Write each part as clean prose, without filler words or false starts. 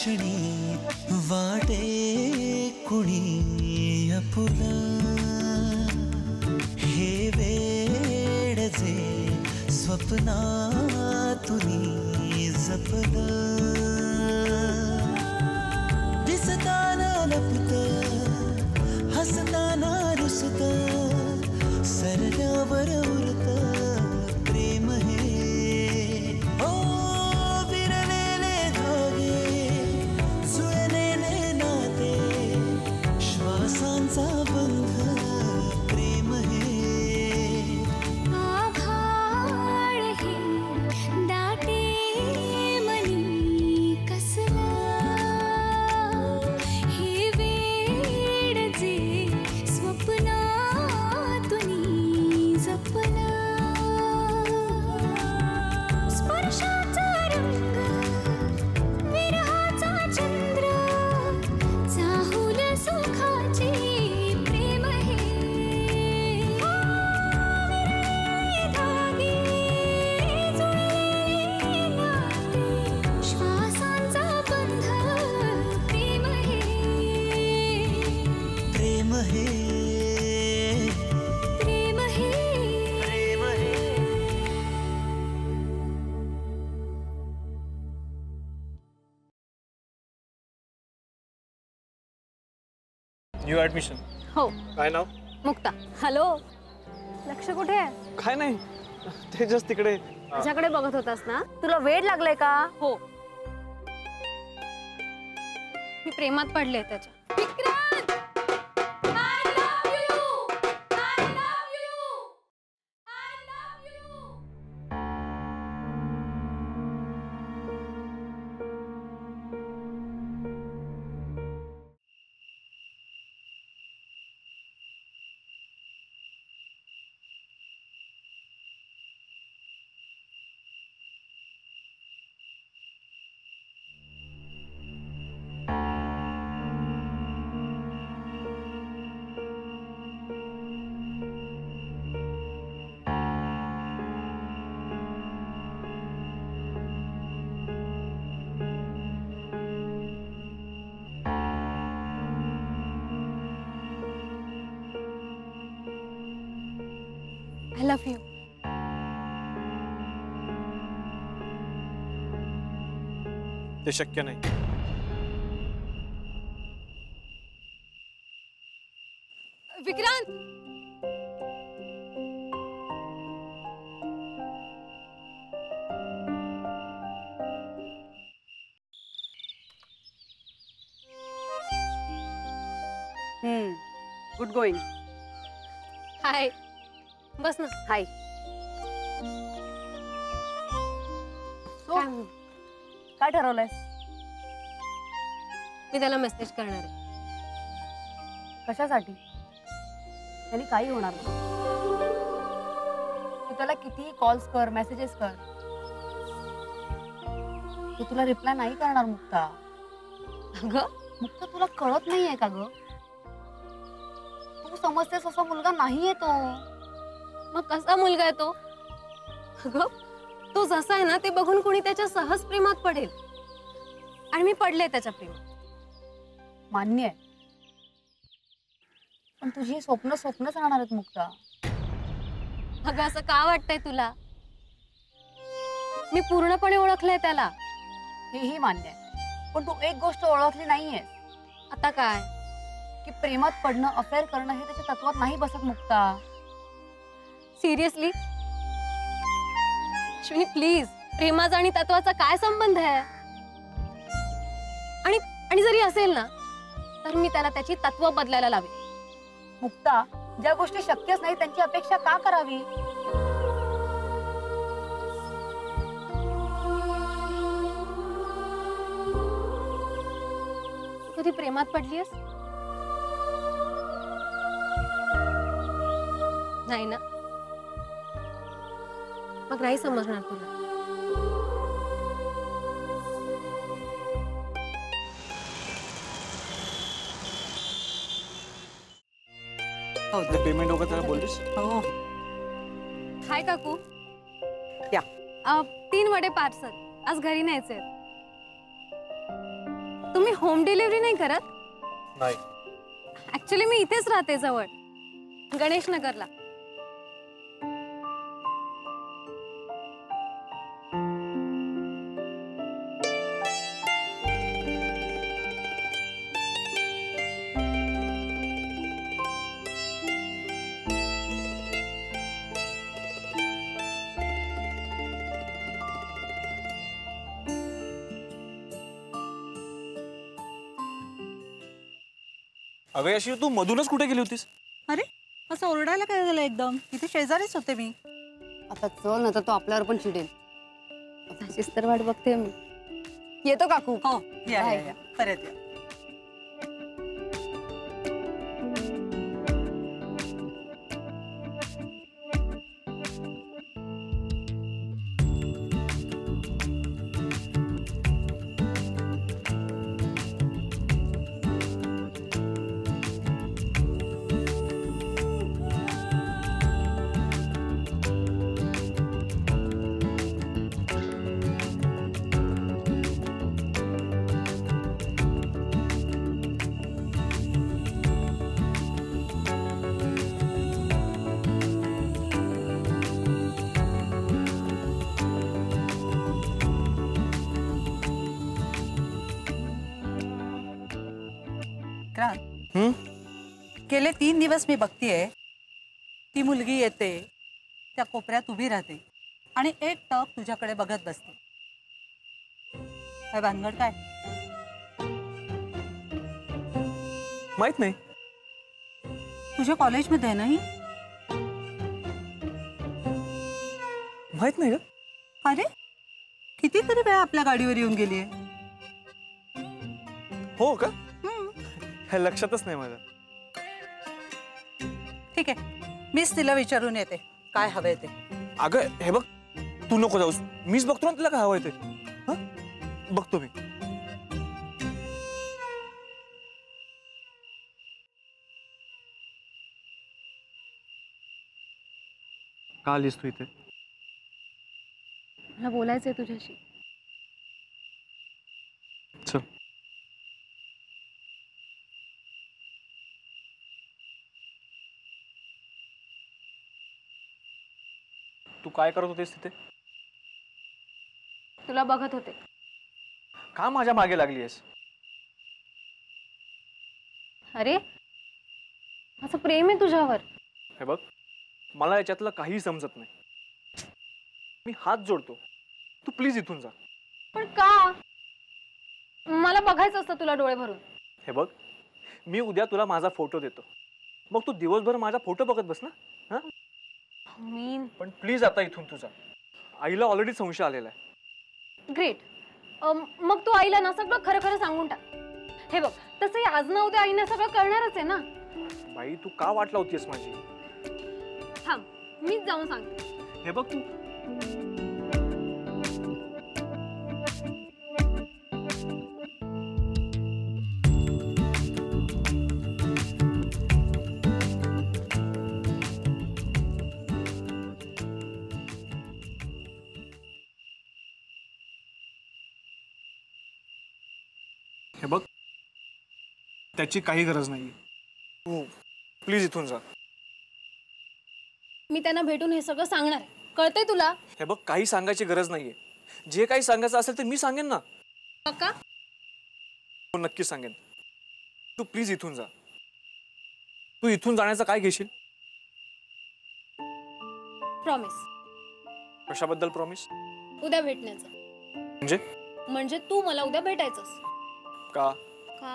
क्षणी वाटे कुणी आपुला हे वेड जे स्वप्नातुनी जपलं दिसताना लपत हसताना रुसत सरल्यावर उरत प्रेम हे ओ विरलेले धागे जुळलेले नाते श्वासांचा बंध प्रेम हे आभाळ हे दाटे मनी कसलं हे वेड जे स्वप्नातुनी जपलं स्पर्शाचा रंग विरहाचा चंद्र चाहुल सुखाचे प्रेम हे विरलेले धागे जुळलेले नाते श्वासांचा बंध प्रेम हे प्रेम हे प्रेम हे प्रेम हे न्यू ऍडमिशन. हो काय नाव? मुक्ता. हॅलो, लक्ष कुठे आहे? काय नाही, ते जस्ट तिकडे. माझ्याकडे बघत होतास ना? तुला वेड लागलाय का? हो, मी प्रेमात पडले त्याच्या. Vikrant, I love you. I love you. I love you. I love you. ते शक्य नाही. Vikrant, good going. हाय. बस ना. हाय. काय म्हणू? काय ठरवलंयस? मी त्याला मेसेज करणार आहे. कशासाठी? त्यांनी काही होणार नाही. तू त्याला कितीही कॉल्स कर, मेसेजेस कर, तू तुला रिप्लाय नाही करणार मुक्ता. अगं, मुक्ता तुला कळत नाहीये का ग? तू समजतेस असा मुलगा नाहीये तो. मग कसा मुलगा आहे तो? अगं, तो जसा आहे ना ते बघून कोणी त्याच्या सहज प्रेमात पडेल. आणि मी पडले त्याच्या प्रेमात. मान्य आहे, पण तुझी स्वप्न स्वप्नच राहणार आहेत मुक्ता. अगं, असं का वाटतंय तुला? मी पूर्णपणे ओळखलंय त्याला. हेही मान्य आहे, पण तू एक गोष्ट ओळखली नाहीये. आता काय? की प्रेमात पडणं, अफेअर करणं हे त्याच्या तत्वात नाही बसत मुक्ता. Seriously Ashwini, please. प्रेमाचा आणि तत्वाचा काय संबंध आहे? आणि जरी असेल ना तर मी त्याला त्याची तत्व बदलायला लावेल. मुक्ता, ज्या गोष्टी शक्यच नाही त्यांची अपेक्षा का करावी? कधी प्रेमात पडलीयस? नाही ना? मग नाही समजणार तुला. पेमेंट वगैरे त्याला बोललीस? हो. हाय काकू. या. 3 वडे पार्सल. आज घरी न्यायचे. तुम्ही होम डिलिव्हरी नाही करत? नाही. ऍक्च्युली मी इथेच राहते जवळ, गणेश नगरला. अगं यशी, तू मधूनच कुठे गेली होतीस? अरे असं ओरडायला काय झालं एकदम? इथे शेजारीच होते मी. आता चल ना तर तो आपल्यावर पण चिडेल. तशीच तर वाट बघते मी. येतो काकू. हो या बाय. या या परत या. गेले 3 दिवस मी बघतीये ती मुलगी येते, त्या कोपऱ्यात उभी राहते आणि एक टक तुझ्याकडे बघत बसते. काय भानगड काय? माहित नाही. तुझ्या कॉलेजमध्ये आहे ना ही? माहित नाही का? अरे कितीतरी वेळा आपल्या गाडीवर येऊन गेली आहे. हो का? हे लक्षातच नाही माझ्या. ठीक आहे, मीच तिला विचारून येते काय हवंय ते. अगं हे बघ, तू नको जाऊस. मीच बघतो ना तुला काय हवंय ते. बघतो मी. का आलीस तू इथे? मला बोलायचंय तुझ्याशी. चल. तू काय करत होतीस तिथे? तुला बघत होते. का माझ्या मागे लागलीयस? अरे असं प्रेम आहे तुझ्यावर. हे बघ, मला याच्यातलं काही समजत नाही. मी हात जोडतो, तू प्लीज इथून जा. पण का? मला बघायचं असतं तुला डोळे भरून. हे बघ, मी उद्या तुला माझा फोटो देतो, मग तू दिवसभर माझा फोटो बघत बस ना. हा, मीन. पण प्लीज आता इथून तू जा. आईला ऑलरेडी संशय आलेला आहे. ग्रेट. मग तू आईला ना सगळं खरं खरं सांगून टाक. हे बघ, तसंही आज ना उद्या आईने सगळं करणारच आहे ना. बाई, तू का वाट लावतीयस माझी? थांब, मीच जाऊन सांगते. हे बघ तू. हे बघ, त्याची काही गरज नाहीये. तू प्लीज इथून जा. मी त्यांना भेटून हे सगळं सांगणार आहे, कळतंय तुला? हे बघ, काही सांगायची गरज नाहीये. जे काही सांगायचं असेल ते मी सांगेन ना. पक्का? हो, नक्की सांगेन. तू प्लीज इथून जा. तू इथून जाण्याचं काय घेशील? प्रॉमिस. कशाबद्दल प्रॉमिस? उद्या भेटण्याचं. म्हणजे तू मला उद्या भेटायचंस. का? का?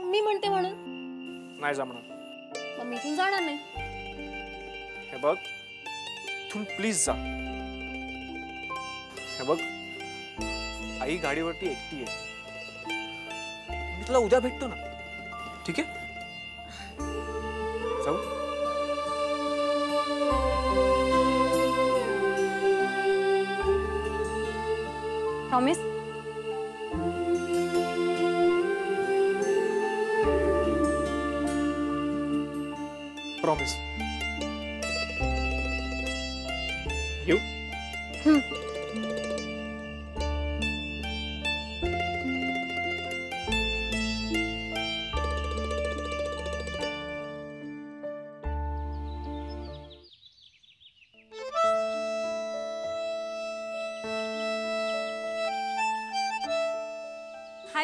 मी म्हणते म्हणून. नाही जमणार. मग मी इथून जाणार नाही. हे बघ, इथून प्लीज जा. हे बघ, आई गाडीवरती एकटी आहे. मी तुला उद्या भेटतो ना, ठीक आहे? जाऊ. प्रॉमिस? प्रॉमिस. येऊ?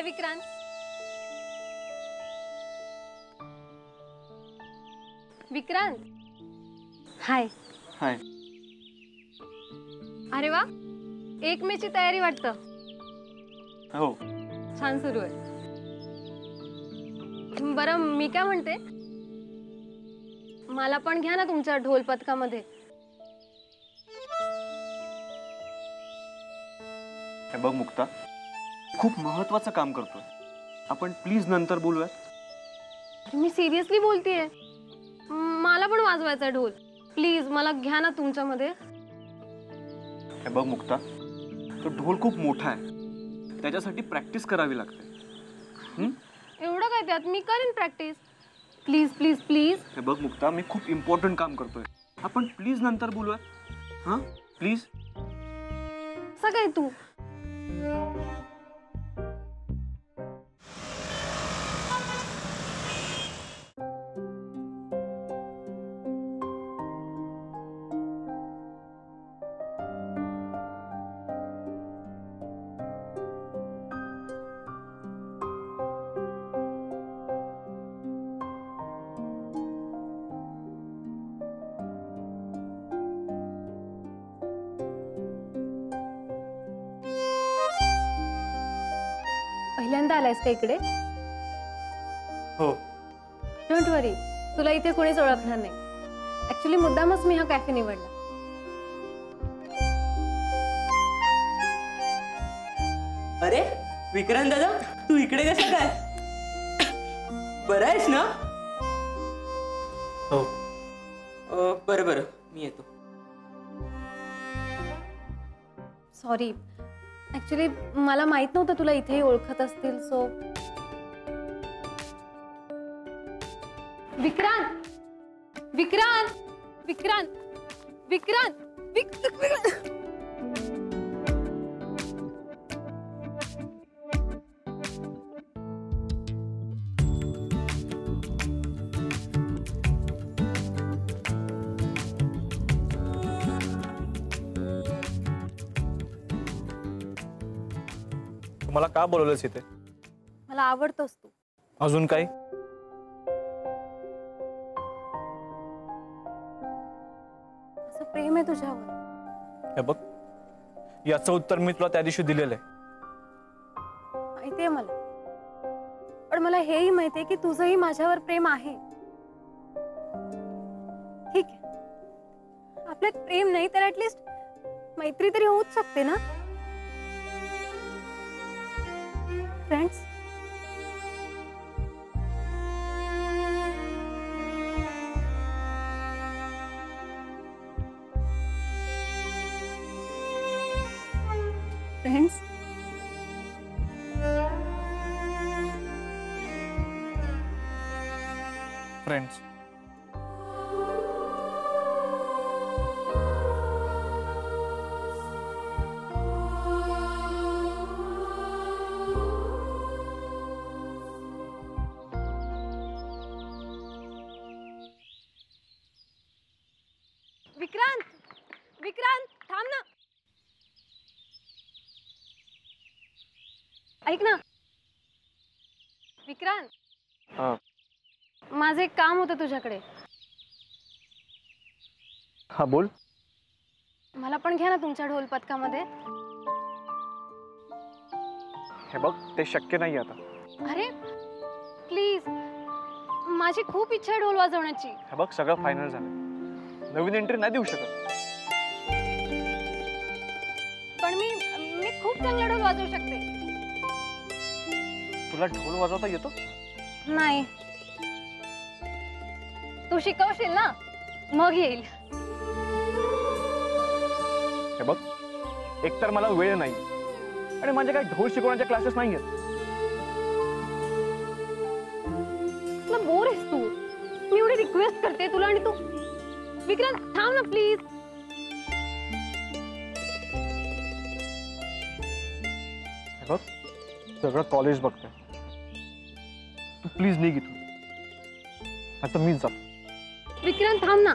हाय विक्रांत. विक्रांत हाय. हाय. अरे वा, 1 मेची तयारी वाटतं. हो. छान सुरू आहे. बरं मी काय म्हणते, मला पण घ्या ना तुमच्या ढोल पथकामध्ये. हे बघ मुक्ता, खूप महत्वाचं काम करतोय आपण, प्लीज नंतर बोलूयात. मी सिरियसली बोलतेय. मला पण वाजवायचा ढोल. प्लीज मला घ्या ना तुमच्यामध्ये. हे बघ मुक्ता, तो ढोल खूप मोठा आहे, त्याच्यासाठी प्रॅक्टिस करावी लागते. एवढं काय त्यात, मी करेन प्रॅक्टिस. Please please please. हे बघ मुक्ता, मी खूप इम्पॉर्टंट काम करतोय, आपण प्लीज नंतर बोलूयात. हां प्लीज. असं काय तू. पहिल्यांदा आलायस का इकडे? हो. डोंट वरी, तुला इथे कोणीच ओळखणार नाही. ऍक्च्युली मुद्दामच मी हा कॅफे निवडला. अरे विक्रांत दादा, तू इकडे कसं काय? बरं आहेस ना? हो. बरं बरं, मी येतो. सॉरी, ऍक्च्युली मला माहित नव्हतं तुला इथेही ओळखत असतील. सो विक्रांत विक्रांत विक्रांत विक्रांत विक्रांत. मला का बोलवलंस इथे? मला आवडतोस तू. अजून काही? असं प्रेम आहे तुझ्यावर. हे बघ, याचं उत्तर मी तुला त्या दिवशी दिलेलं आहे. माहितीये मला, पण मला हेही माहितीये की तुझंही माझ्यावर प्रेम आहे. ठीक आहे, आपल्यात प्रेम नाही तर ऍटलीस्ट मैत्री तरी होऊच शकते ना. Friends. Friends. Friends. Vikrant Vikrant थांब ना. ऐक ना विक्रांत. माझं एक काम होतं तुझ्याकडे. हा बोल. मला पण घ्या ना तुमच्या ढोल पथकामध्ये. हे बघ, ते शक्य नाही आता. अरे प्लीज, माझी खूप इच्छा आहे ढोल वाजवण्याची. हे बघ, सगळं फायनल झालं, नवीन एंट्री नाही देऊ शकत. पण मी खूप चांगला ढोल वाजवू शकते. तुला ढोल वाजवता येतो? नाही. तू शिकवशील ना, मग येईल. हे बघ, एकतर मला वेळ नाही आणि माझे काही ढोल शिकवण्याचे क्लासेस नाही आहेत. बोर आहेस तू. मी एवढी रिक्वेस्ट करते तुला आणि तू. विक्रांत थांब ना प्लीज. हे बघ, सगळं कॉलेज बघतंय, तू प्लीज निघ इथून. आता मीच जा. विक्रांत थांब ना.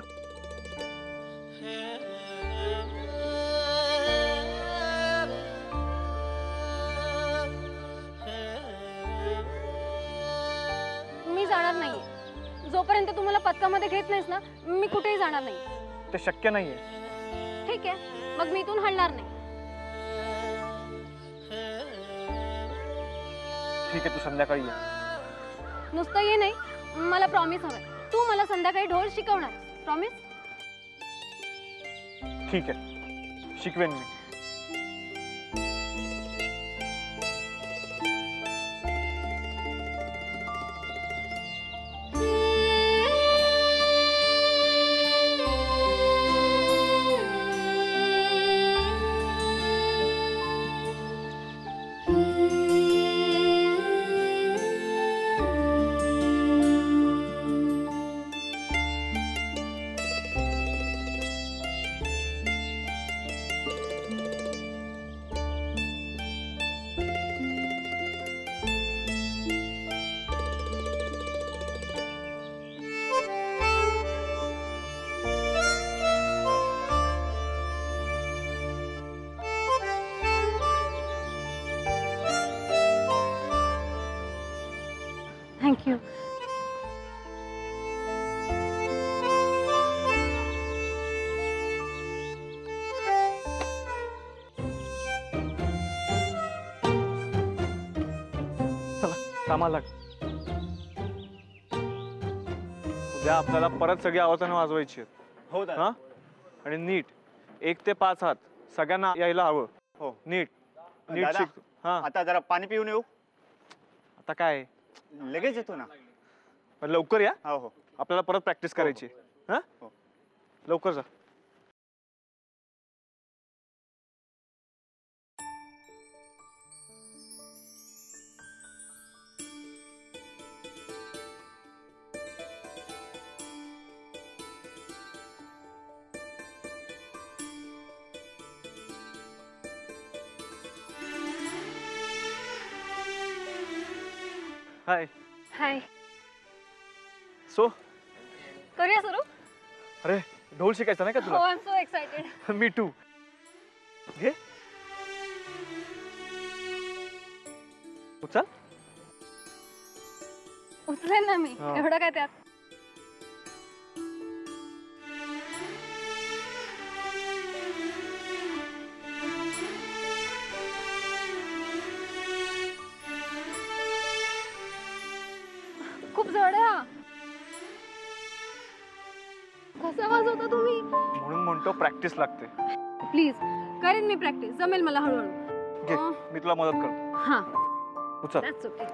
जाणार नाहीये. जोपर्यंत तू मला पथकामध्ये घेत नाहीस ना मी कुठेही जाणार नाही. ते शक्य नाहीये. ठीक आहे, मग मी इथून हलणार नाही. ठीक आहे, तू संध्याकाळी ये. नुसतं ये नाही, मला प्रॉमिस हवंय. तू मला संध्याकाळी ढोल शिकवणार. प्रॉमिस? ठीक आहे, शिकवेन मी. थँक्यू. चला कामाला लाग. उद्या आपल्याला परत सगळी आवाजानं वाजवायची आहेत. हो दादा. हा, आणि नीट 1 ते 5 हात सगळ्यांना यायला हवं. हो नीट नीट दादा, शिक. हा, आता जरा पाणी पिऊन येऊ. आता काय लगेच येतो ना. पण लवकर या, हो हो. आपल्याला परत प्रॅक्टिस करायची. हा, हो. लवकर जा. हाय. हाय. सो करूया सुरू? अरे ढोल शिकायचा नाही का हो, तुला? I am so excited. Me too. घे, उचल. उचलेन ना मी. हा. एवढं काय त्यात. खूप जड आहे हा. कसा वाजवता तुम्ही? म्हणून म्हणतो प्रॅक्टिस लागते. प्लीज करेन मी प्रॅक्टिस. जमेल मला हळूहळू. घे, मी तुला मदत करतो. हा, उचल. That's okay.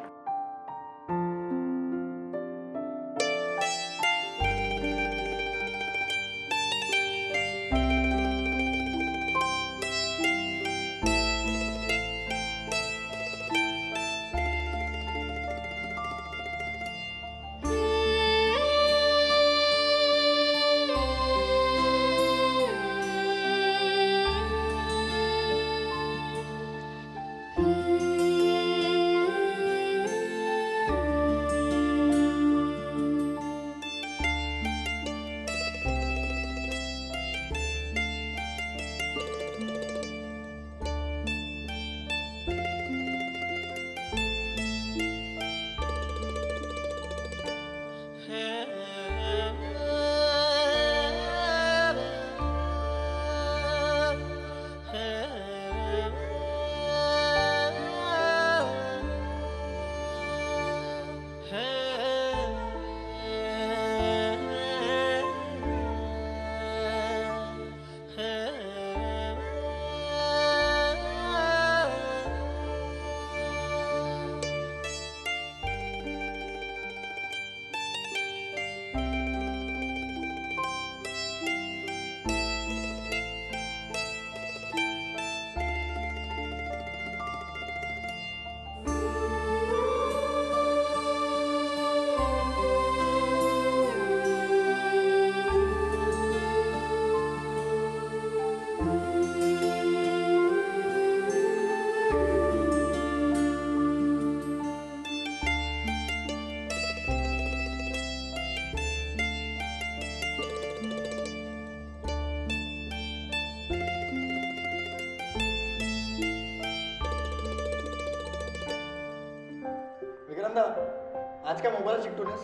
आज काय मोबाईल चिकटूनच?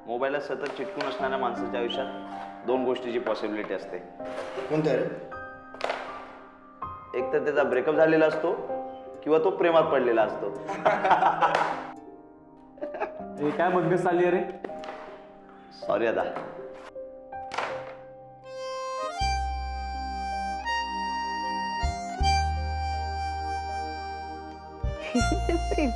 मोबाईलला सतत चिटकून असणाऱ्या माणसाच्या आयुष्यात दोन गोष्टीची पॉसिबिलिटी असते. कोणत्या रे? एक तर त्याचा ब्रेकअप झालेला असतो किंवा तो प्रेमात पडलेला असतो. हे काय मगच चालली आहे रे? सॉरी आता. प्रेम.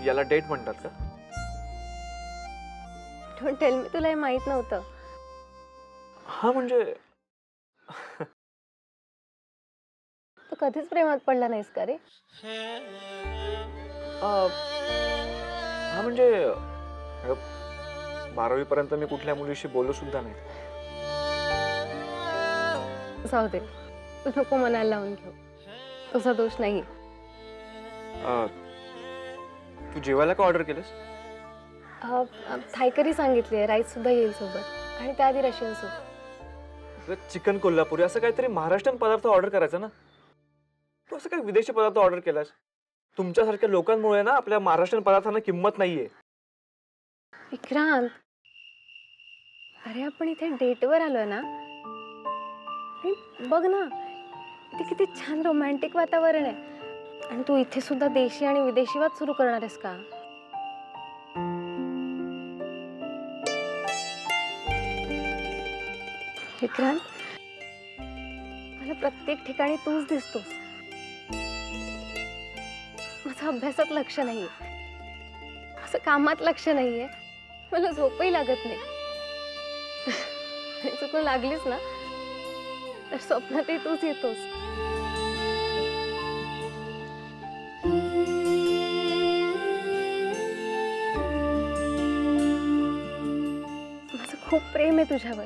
याला डेट म्हणतात का? डोंट टेल मी, तुला हे माहित नव्हतं. हा म्हणजे तू कधीच प्रेमात पडला नाहीस का रे? हा म्हणजे 12वी पर्यंत मी कुठल्या मुलीशी बोललो सुद्धा नाही. जाऊ दे, तू नको मनाला लावून घेऊ. तुझा दोष नाही. तू जेवायला का ऑर्डर केलंस? थाई करी सांगितली, राईस सुद्धा येईल सोबत, आणि त्याआधी रशियन सूप. चिकन कोल्हापुरी असं काहीतरी महाराष्ट्रीयन पदार्थ ऑर्डर करायचा ना. तू असं काही विदेशी पदार्थ ऑर्डर केलास? तुमच्यासारख्या लोकांमुळे ना आपल्या महाराष्ट्रीयन पदार्थांना किंमत नाहीये. विक्रांत, अरे आपण इथे डेटवर आलोय ना. बघ ना, इथे किती छान रोमॅन्टिक वातावरण आहे. आणि तू इथे सुद्धा देशी आणि विदेशी वाद सुरू करणार आहेस का? विक्रांत, मला प्रत्येक ठिकाणी तूच दिसतोस. माझं अभ्यासात लक्ष नाहीये, असं कामात लक्ष नाहीये, मला झोपही लागत नाही. चुकून लागलीस ना तर स्वप्नातही तूच येतोस. माझं खूप प्रेम आहे तुझ्यावर.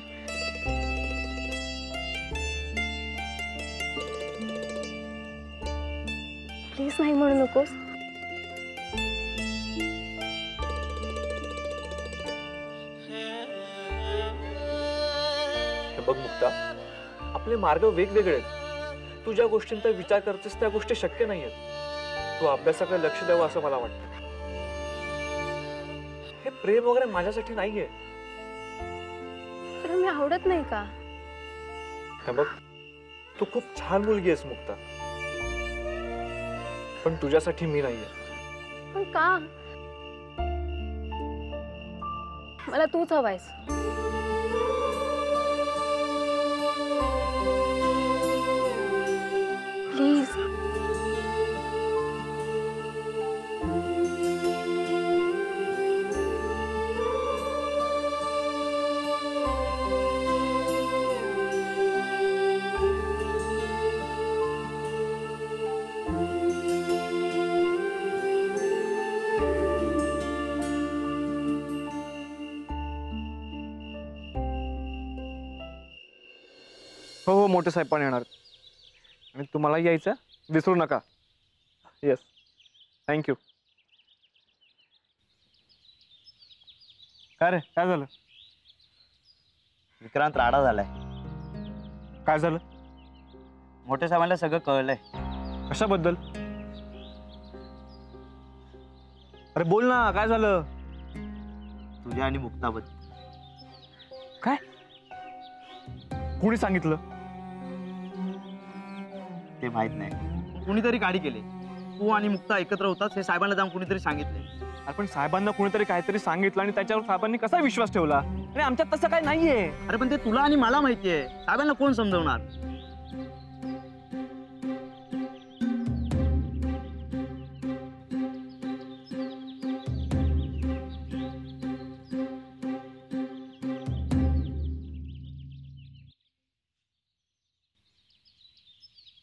प्लीज नाही म्हणू नकोस. बघ मुक्ता, आपले मार्ग वेगवेगळे आहेत. तू ज्या गोष्टींचा विचार करतेस त्या गोष्टी शक्य नाहीयेत. तू अभ्यासाकडे लक्ष द्यावं असं मला वाटतं. हे प्रेम वगैरे माझ्यासाठी नाहीये. तुला मी आवडत नाही का? हे बघ, तू खूप छान मुलगी आहेस मुक्ता, पण तुझ्यासाठी मी नाहीये. पण का? मला तूच हवायस. प्लीज. हो हो, मोठे साहेब पण येणार आणि तुम्हाला यायचं विसरू नका. Yes, thank you. काय रे, काय झालं? विक्रांत राडा झालाय. काय झालं? मोठ्या साहेबांना सगळं कळलंय. कशाबद्दल? अरे बोल ना, काय झालं? तुझ्या आणि मुक्ताबद्दल. काय? कोणी सांगितलं? ते माहित नाही. कुणीतरी गाडी केली. तू आणि मुक्ता एकत्र होतात हे साहेबांना जाऊन कुणीतरी सांगितले. अरे पण साहेबांना कोणीतरी काहीतरी सांगितलं आणि त्याच्यावर साहेबांनी कसा विश्वास ठेवला? अरे आमच्यात तसं काही नाहीये. अरे पण ते तुला आणि मला माहितीये. साहेबांना कोण समजवणार?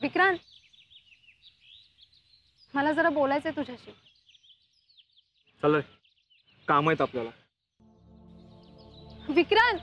विक्रांत, मला जरा बोलायचंय तुझ्याशी. चल रे, काम आहेत आपल्याला. विक्रांत,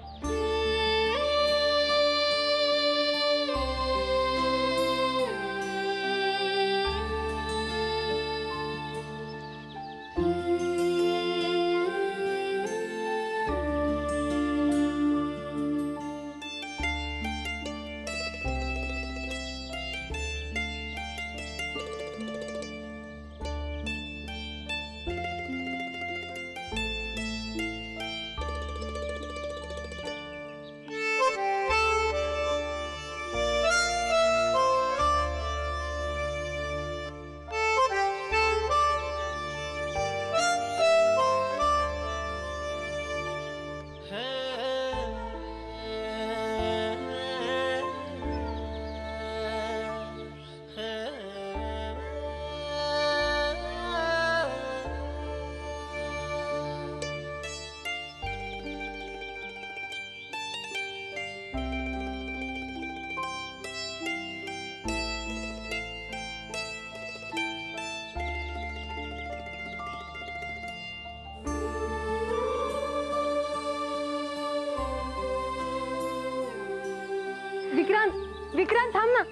विक्रांत विक्रांत थांब ना,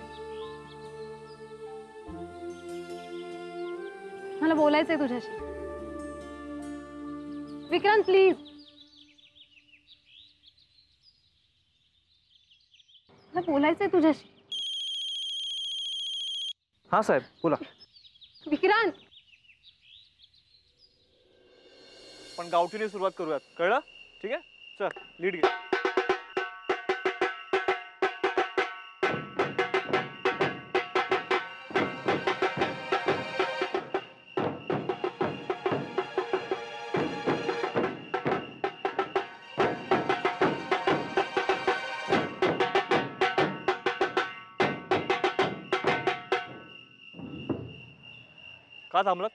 मला बोलायचंय तुझ्याशी. विक्रांत प्लीज, मला बोलायचंय तुझ्याशी. हा साहेब बोला. विक्रांत, पण गावठीने सुरुवात करूयात, कळलं? ठीक आहे, चल लीड घे. का थांबलात?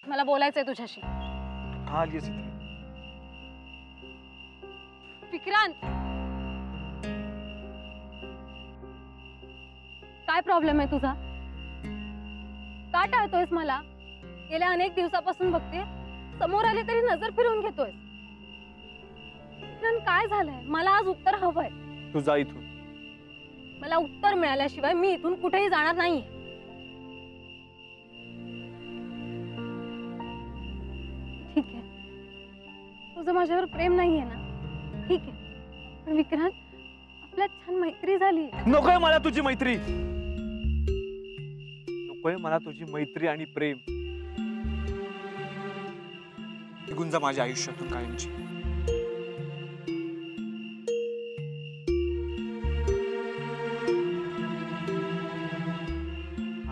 मला बोलायचंय तुझ्याशी. का आलीस इथे? विक्रांत, काय प्रॉब्लेम आहे तुझा? का टाळतोयस मला? गेल्या अनेक दिवसापासून बघते, समोर आले तरी नजर फिरवून घेतोय. विक्रांत काय झालंय? मला आज उत्तर हवंय. तू जा इथून. मला उत्तर मिळाल्याशिवाय मी इथून कुठेही जाणार नाही. ठीक आहे, तुझं माझ्यावर प्रेम नाहीये ना? ठीक आहे, पण विक्रांत, आपल्यात छान मैत्री झाली. नकोय मला तुझी मैत्री, नकोय मला तुझी मैत्री आणि प्रेम. निघून जा माझ्या आयुष्यातून कायमची.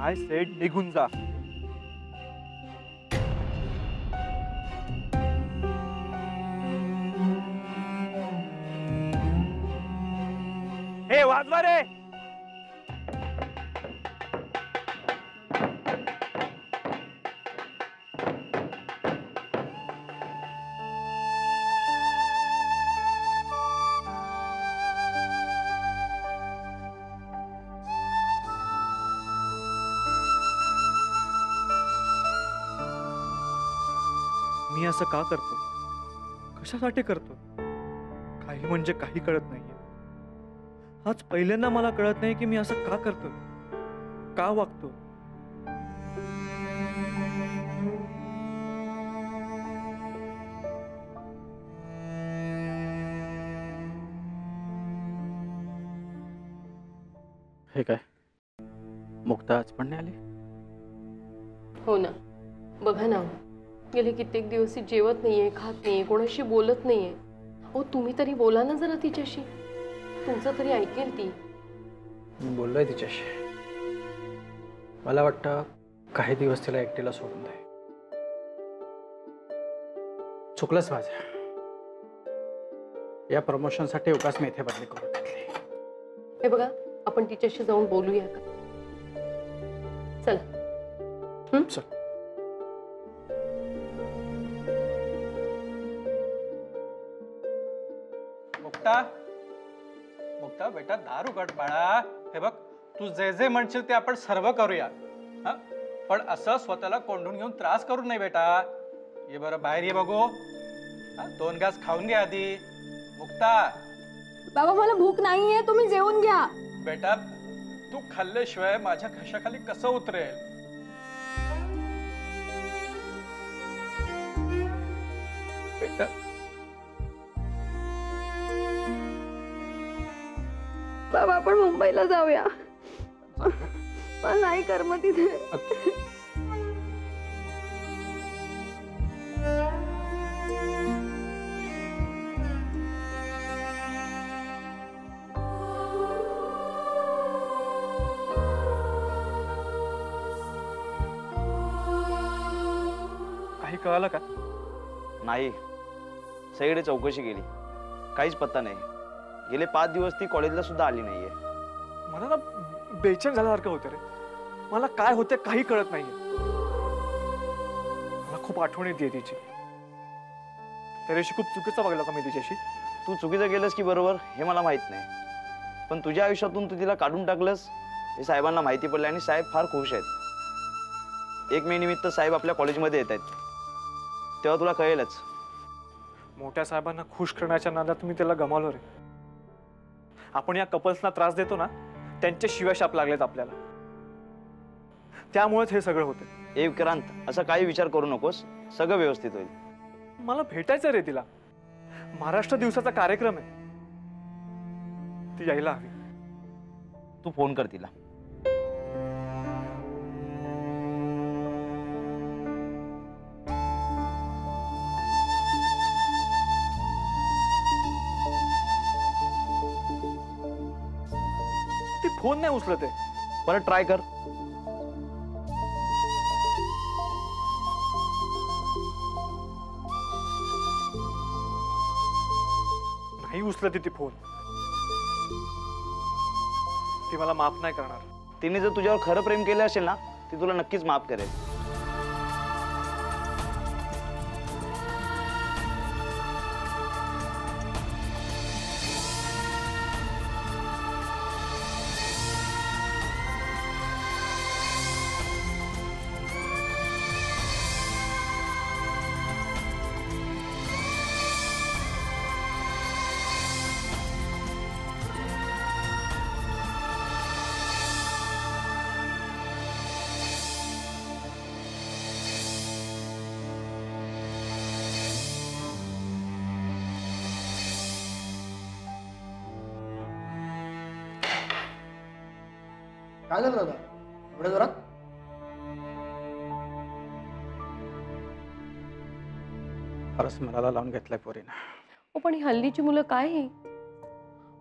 आय सेड निघून जा. हे वाजवा रे. मी असं का करतो? कशासाठी करतो? काही म्हणजे काही कळत नाहीये. आज पहिल्यांदा मला कळत नाही की मी असं का करतो, का वागतो. हे काय, मुक्ता आज पण नाही आली? हो ना, बघा ना, गेले कित्येक दिवस ती जेवत नाहीये, खात नाहीये, कोणाशी बोलत नाहीये. अहो तुम्ही तरी बोला ना जरा तिच्याशी, तुमचं तरी ऐकेल ती. मी बोललोय तिच्याशी. मला वाटतं काही दिवस तिला एकटीला सोडून दे. चुकलंच माझं. या प्रमोशनसाठी उगाच मी इथे बदली करून घेतली. हे बघा, आपण तिच्याशी जाऊन बोलूया का? चला. चल. मुक्ता, मुक्ता बेटा, दार उघड बाळा. हे बघ, तू जे जे म्हणशील ते आपण सर्व करूया, हा? पण असं स्वतःला कोंडून घेऊन त्रास करू नये बेटा. ये बरं, बाहेर ये बघू. 2 घास खाऊन घे आधी. मुक्ता. बाबा, मला भूक नाहीये, तुम्ही जेवून घ्या. बेटा, तू खाल्ल्याशिवाय माझ्या घशाखाली कसं उतरेल? बेटा, बाबा, आपण मुंबईला जाऊया. मला नाही कर्म तिथे. काही कळालं का? नाही, सगळीकडे चौकशी केली, काहीच पत्ता नाही. गेले 5 दिवस ती कॉलेजला सुद्धा आली नाहीये. मला ना बेचैन झाल्यासारखं होतं रे. मला काय होते काही कळत नाहीये. मला खूप आठवण येते तिची. त्या दिवशी खूप चुकीचा वागला का मी तिच्याशी? तू चुकीचं केलंस की बरोबर हे मला माहित नाही, पण तुझ्या आयुष्यातून तू तिला काढून टाकलंस हे साहेबांना माहिती पडलं आणि साहेब फार खुश आहेत. 1 मे निमित्त साहेब आपल्या कॉलेजमध्ये येत आहेत, तेव्हा तुला कळेलच. मोठ्या साहेबांना खुश करण्याच्या नादात मी त्याला गमावलं रे. आपण या कपल्सना त्रास देतो ना, त्यांचे शिव्याशाप लागलेत आपल्याला. त्यामुळेच हे सगळं होतं. ए विक्रांत, असं काही विचार करू नकोस, सगळं व्यवस्थित होईल. मला भेटायचं रे तिला. महाराष्ट्र दिवसाचा कार्यक्रम आहे, ती यायला हवी. तू फोन कर तिला. ती फोन नाही उचलत आहे. परत ट्राय कर. नाही उचलत ती फोन. ती मला माफ नाही करणार. तिने जर तुझ्यावर खरं प्रेम केलं असेल ना, ती तुला नक्कीच माफ करेल. काय झालं दादा एवढ्या जोरात? फारच मनाला लावून घेतलंय पोरीनं. हो पण ही हल्लीची मुलं काय ही?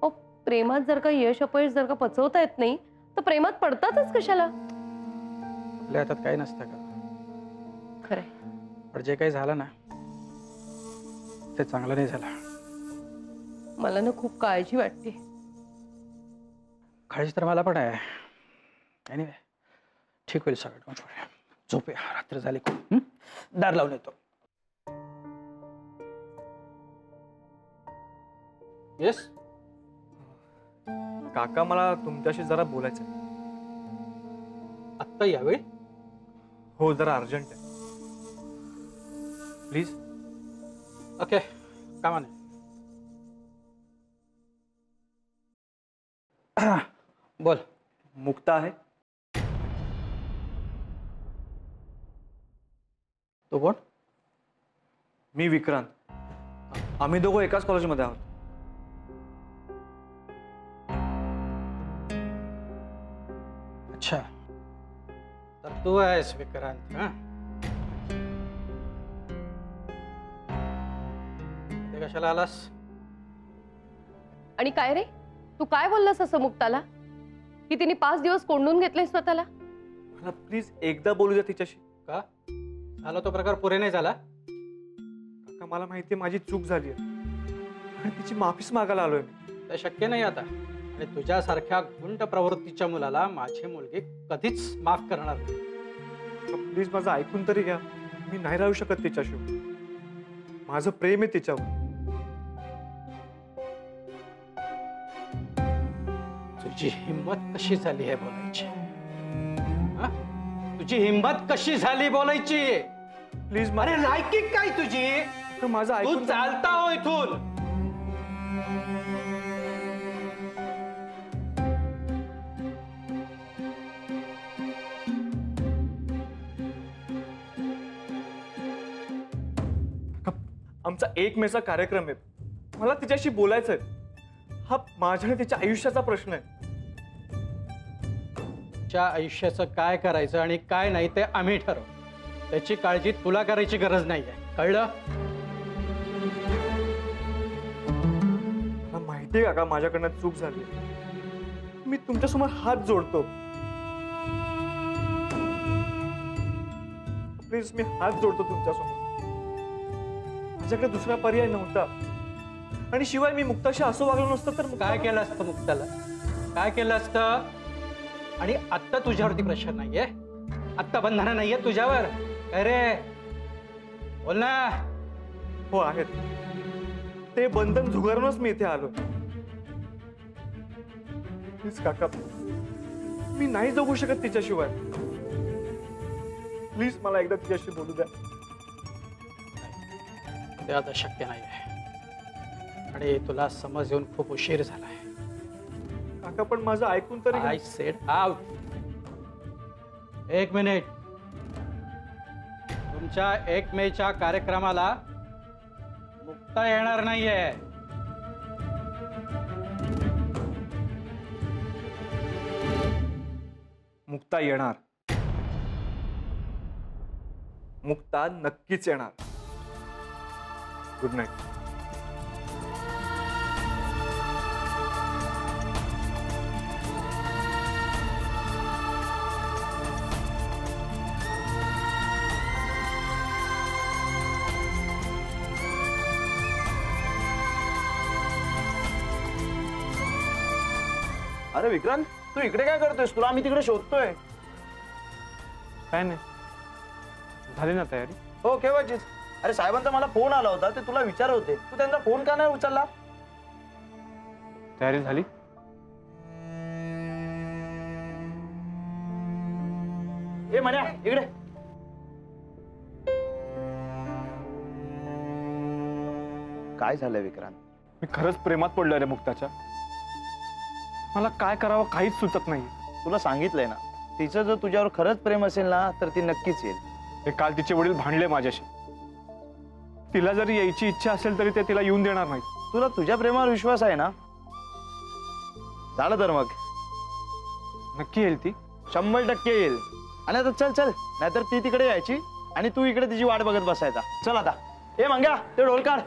ओ प्रेमात जर का यश अपयश जर का पचवता येत नाही तर प्रेमात पडतातच कशाला? आपल्या हातात काही नसतं का? खरंय. पण जे काही झालं ना ते चांगलं नाही झालं. मला ना खूप काळजी वाटते. काळजी तर मला पण आहे. एनिवे ठीक होईल सगळं. डोंट वरी. झोपूया, रात्र झाली खूप. दार लावून येतो. येस काका, मला तुमच्याशी जरा बोलायचं आहे. आत्ता यावेळी? हो, जरा अर्जंट आहे. प्लीज. ओके, कामाने. बोल. मुक्ता आहे? तो कोण? मी विक्रांत. आम्ही दोघं एकाच कॉलेजमध्ये आहोत. अच्छा, तर तू आहेस विक्रांत. ते कशाला आलास? आणि काय रे, तू काय बोललास असं मुक्ताला की तिने 5 दिवस कोंडून घेतले स्वतःला? मला प्लीज एकदा बोलू द्या तिच्याशी. का झाला तो प्रकार पुरे नाही झाला? काका, मला माहिती माझी चूक झाली आहे आणि तिची माफीच मागायला आलोय मी. ते शक्य नाही आता. आणि तुझ्यासारख्या गुंड प्रवृत्तीच्या मुलाला माझी मुलगी कधीच माफ करणार नाही. प्लीज माझं ऐकून तरी घ्या. मी नाही राहू शकत तिच्याशिवाय. माझं प्रेम आहे तिच्यावर. तुझी हिंमत कशी झाली आहे बोलायची? तुझी हिंमत कशी झाली बोलायची? प्लीज. अरे लायकी काय तुझी? माझं तू ऐकून चालता हो इथून. आमचा 1 मेचा कार्यक्रम आहे. मला तिच्याशी बोलायचं आहे. हा माझ्या आणि तिच्या आयुष्याचा प्रश्न आहे. च्या आयुष्याचं काय करायचं आणि काय नाही ते आम्ही ठरवू. त्याची काळजी तुला करायची गरज नाहीये, कळलं? मला माहितीये काका, माझ्याकडनं चूक झाली. मी तुमच्यासमोर हात जोडतो. प्लीज, मी हात जोडतो तुमच्यासमोर. माझ्याकडे दुसरा पर्याय नव्हता. आणि शिवाय मी मुक्ताशी असं वागलो नसतं तर काय केलं असतं मुक्ताला? काय केलं असतं? आणि आत्ता तुझ्यावरती प्रेशर नाहीये, आत्ता बंधनं नाहीये तुझ्यावर. काय रे, बोल ना. हो आहेत. ते बंधन झुगारूनच मी इथे आलो. प्लीज काका, मी नाही जगू शकत तिच्याशिवाय. प्लीज मला एकदा तिच्याशी बोलू द्या. ते आता शक्य नाहीये. आणि तुला समज येऊन खूप उशीर झालाय. काका पण माझं ऐकून तरी आय सेड आउट. एक मिनिट. तुमच्या 1 मेच्या कार्यक्रमाला मुक्ता येणार नाहीये. मुक्ता येणार. मुक्ता नक्कीच येणार. Good night. अरे विक्रांत, तू इकडे काय करतोयस? तुला आम्ही तिकडे शोधतोय. काय नाही, झाली ना तयारी? हो, केव्हाचीच. अरे साहेबांचा मला फोन आला होता, ते तुला विचारत होते. तू त्यांचा फोन का नाही उचलला? तयारी झाली? ए म्हण्या, इकडे. काय झालंय विक्रांत? मी खरंच प्रेमात पडलोय रे मुक्ताच्या. मला काय करावं काहीच सुचत नाही. तुला सांगितलंय ना, तिचं जर तुझ्यावर खरंच प्रेम असेल ना तर ती नक्कीच येईल. हे काल तिचे वडील भांडले माझ्याशी. तिला जरी यायची इच्छा असेल तरी ते तिला येऊन देणार नाही. तुला तुझ्या प्रेमावर विश्वास आहे ना? झालं तर मग नक्की येईल ती. 100% येईल. आणि आता चल चल, नाहीतर ती तिकडे यायची आणि तू इकडे तिची वाट बघत बसायचा. चल आता. ए मंग्या, ते ढोल काढ.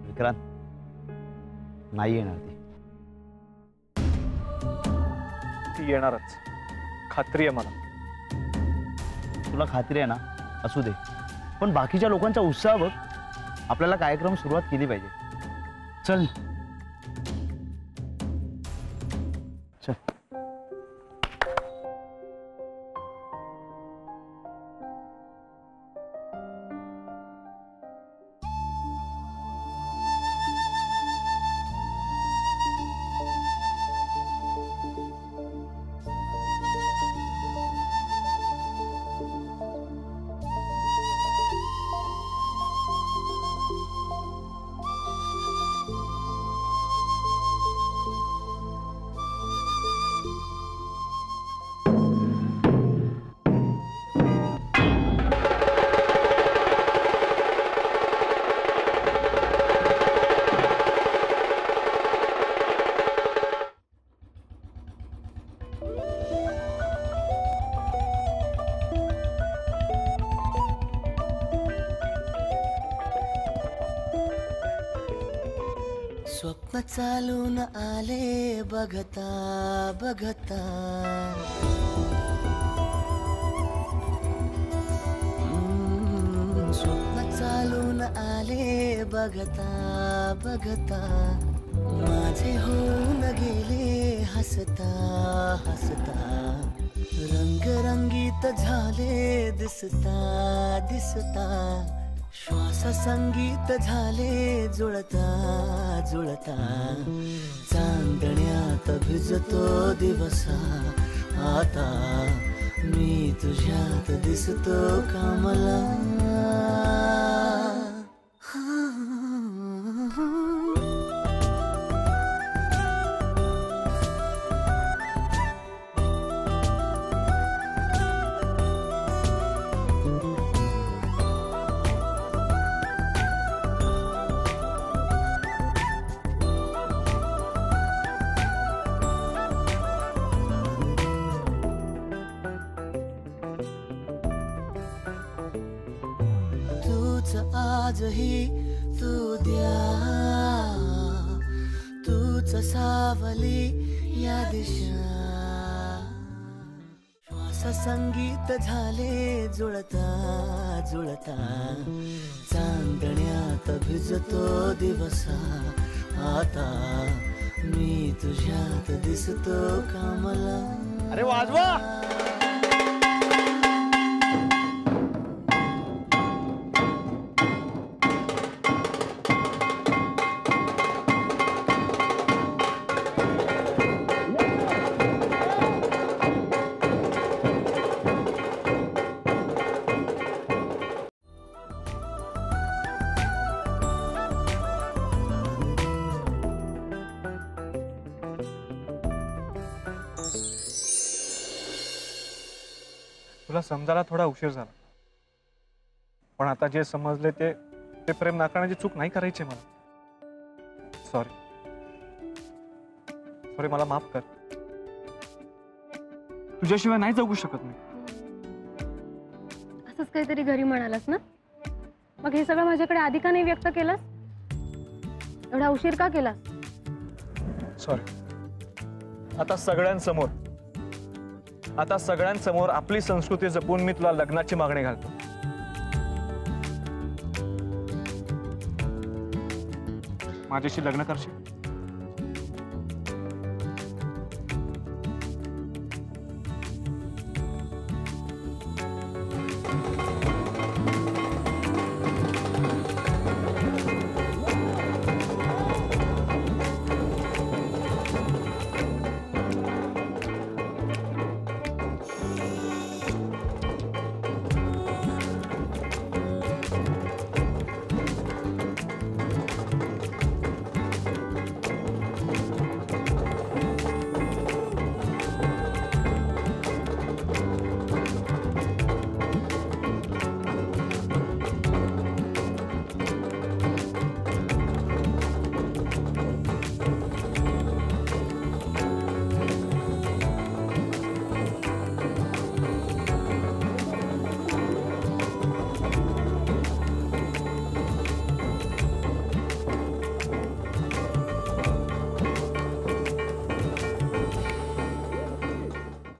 विक्रांत, नाही येणार ती. ती येणारच, खात्री आहे मला. तुला खात्री आहे ना? असू दे, पण बाकीच्या लोकांचा उत्साह बघ. आपल्याला कार्यक्रम सुरुवात केली पाहिजे. चल चल. स्वप्न चालून आले बघता बघता. स्वप्न चालून आले बघता बघता. माझे होऊन गेले हसता हसता. रंगरंगीत झाले दिसता दिसता. श्वास संगीत झाले जुळता जुळता. चांदण्यात भिजतो दिवसा आता. मी तुझ्यात दिसतो कामला. आजही तू द्या. तूच सावली या दिशा. श्वास संगीत झाले जुळता जुळता चांदण्यात भिजतो दिवसा आता मी तुझ्यात दिसतो का मला अरे वाजवा तुला समजायला थोडा उशीर झाला पण आता जे समजले ते प्रेम नाकारण्याची चूक नाही करायची मला सॉरी मला माफ कर तुझ्याशिवाय नाही जगू शकत मी असंच काहीतरी घरी म्हणालास ना मग हे सगळं माझ्याकडे आधी का नाही व्यक्त केलंस एवढा उशीर का केलास सॉरी आता सगळ्यांसमोर आपली संस्कृती जपून मी तुला लग्नाची मागणी घालतो माझ्याशी लग्न करशील